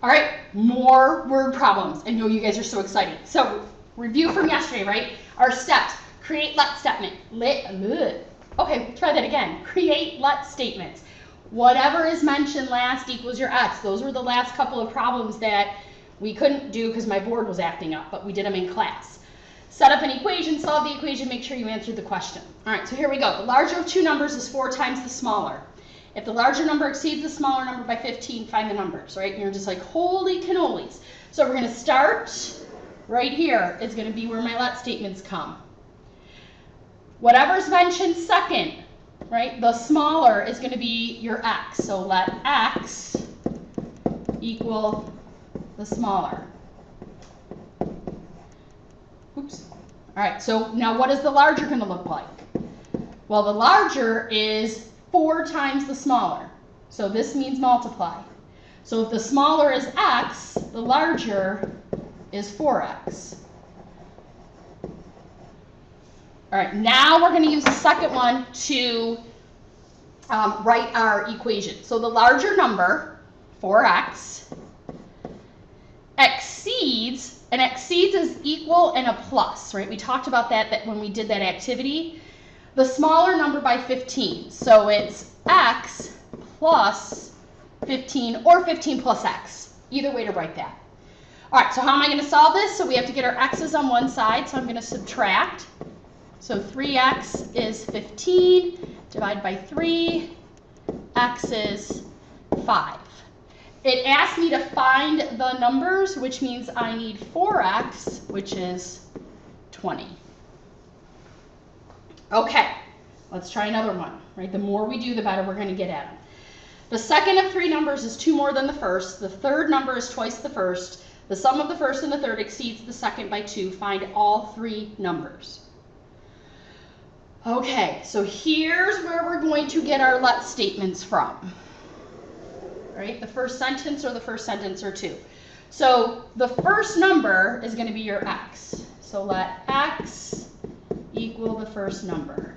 All right, more word problems. I know you guys are so excited. So review from yesterday, right? Our steps. Create let statement. Okay, try that again. Create let statements. Whatever is mentioned last equals your x. Those were the last couple of problems that we couldn't do because my board was acting up, but we did them in class. Set up an equation, solve the equation, make sure you answered the question. All right, so here we go. The larger of two numbers is 4 times the smaller. If the larger number exceeds the smaller number by 15, find the numbers, right? And you're just like, holy cannolis. So we're going to start right here. Is going to be where my let statements come. Whatever's mentioned second, right? The smaller is going to be your x. So let x equal the smaller. Oops. All right, so now what is the larger going to look like? Well, the larger is 4 times the smaller. So this means multiply. So if the smaller is x, the larger is 4x. All right, now we're going to use the second one to write our equation. So the larger number, 4x, exceeds, and exceeds is equal and a plus, right? We talked about that when we did that activity. The smaller number by 15. So it's x plus 15 or 15 plus x. Either way to write that. All right, so how am I going to solve this? So we have to get our x's on one side, so I'm going to subtract. So 3x is 15, divide by 3, x is 5. It asked me to find the numbers, which means I need 4x, which is 20. Okay, let's try another one, right? The more we do, the better we're going to get at them. The second of 3 numbers is 2 more than the first. The third number is twice the first. The sum of the first and the third exceeds the second by 2. Find all 3 numbers. Okay, so here's where we're going to get our let statements from. Right? The first sentence or the first sentence or 2. So the first number is going to be your x. So let x equal the first number.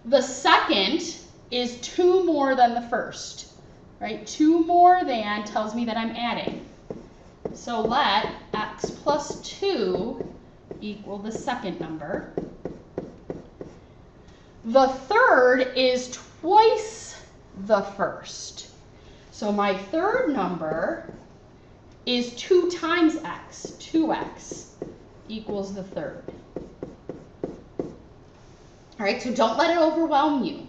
The second is 2 more than the first, right? 2 more than tells me that I'm adding. So let x plus 2 equal the second number. The third is twice the first. So my third number is 2 times x. 2x equals the third. All right, so don't let it overwhelm you.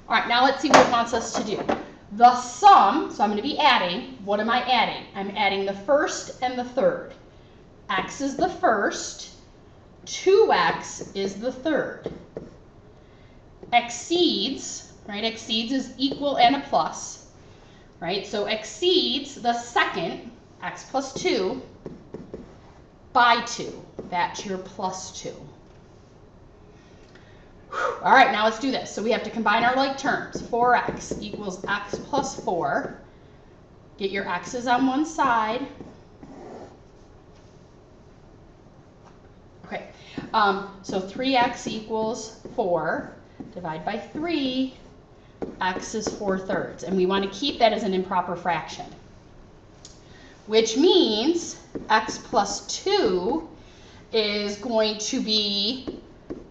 All right, now let's see what it wants us to do. The sum, so I'm going to be adding. What am I adding? I'm adding the first and the third. X is the first. 2x is the third. Exceeds, right? Exceeds is equal and a plus, right? So exceeds the second, x plus 2, by 2. That's your plus 2. All right, now let's do this. So we have to combine our like terms. 4x equals x plus 4. Get your x's on one side. Okay, so 3x equals 4. Divide by 3. X is 4/3. And we want to keep that as an improper fraction. Which means x plus 2 is going to be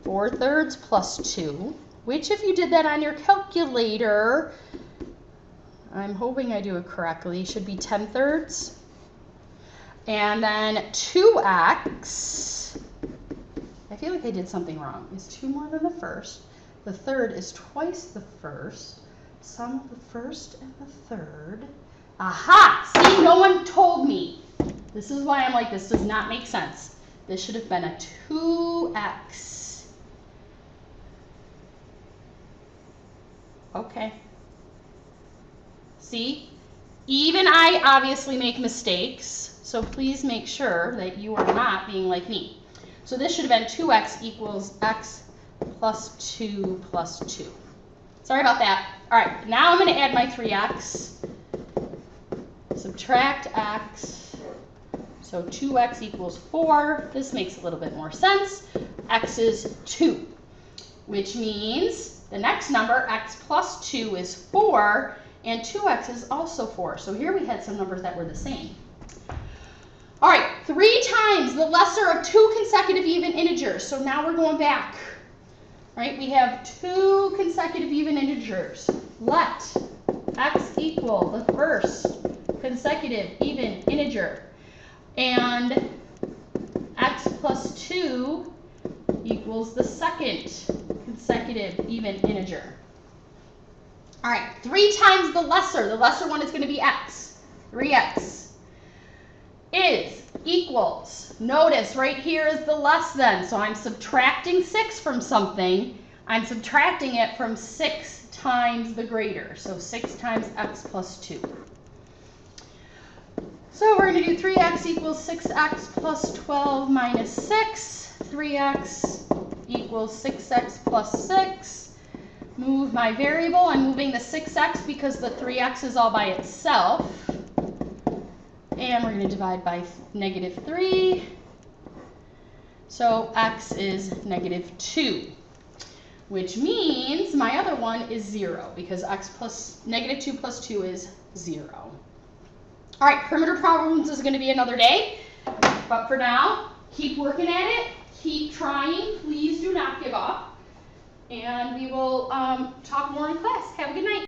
4/3 plus 2, which if you did that on your calculator, I'm hoping I do it correctly, should be 10/3. And then 2x, I feel like I did something wrong, is 2 more than the first. The third is twice the first. Sum of the first and the third. Aha! See, no one told me. This is why I'm like, this does not make sense. This should have been a 2x. Okay. See? Even I obviously make mistakes, so please make sure that you are not being like me. So this should have been 2x equals x plus 2 plus 2. Sorry about that. All right, now I'm going to add my 3x. Subtract x. So 2x equals 4. This makes a little bit more sense. X is 2, which means the next number, x plus 2, is 4. and 2x is also 4. So here we had some numbers that were the same. All right, 3 times the lesser of 2 consecutive even integers. So now we're going back. Right, we have 2 consecutive even integers. Let x equal the first consecutive even integer, and x plus 2 equals the second consecutive even integer. All right, 3 times the lesser one is going to be x. 3x is equals, notice right here is the less than, so I'm subtracting 6 from something. I'm subtracting it from 6 times the greater, so 6 times x plus 2. So we're going to do 3x equals 6x plus 12 minus 6. 3x equals 6x plus 6. Move my variable. I'm moving the 6x because the 3x is all by itself. And we're going to divide by -3. So x is -2, which means my other one is 0 because x plus -2 plus 2 is 0. All right, perimeter problems is going to be another day. But for now, keep working at it. Keep trying. Please do not give up. And we will talk more in class. Have a good night.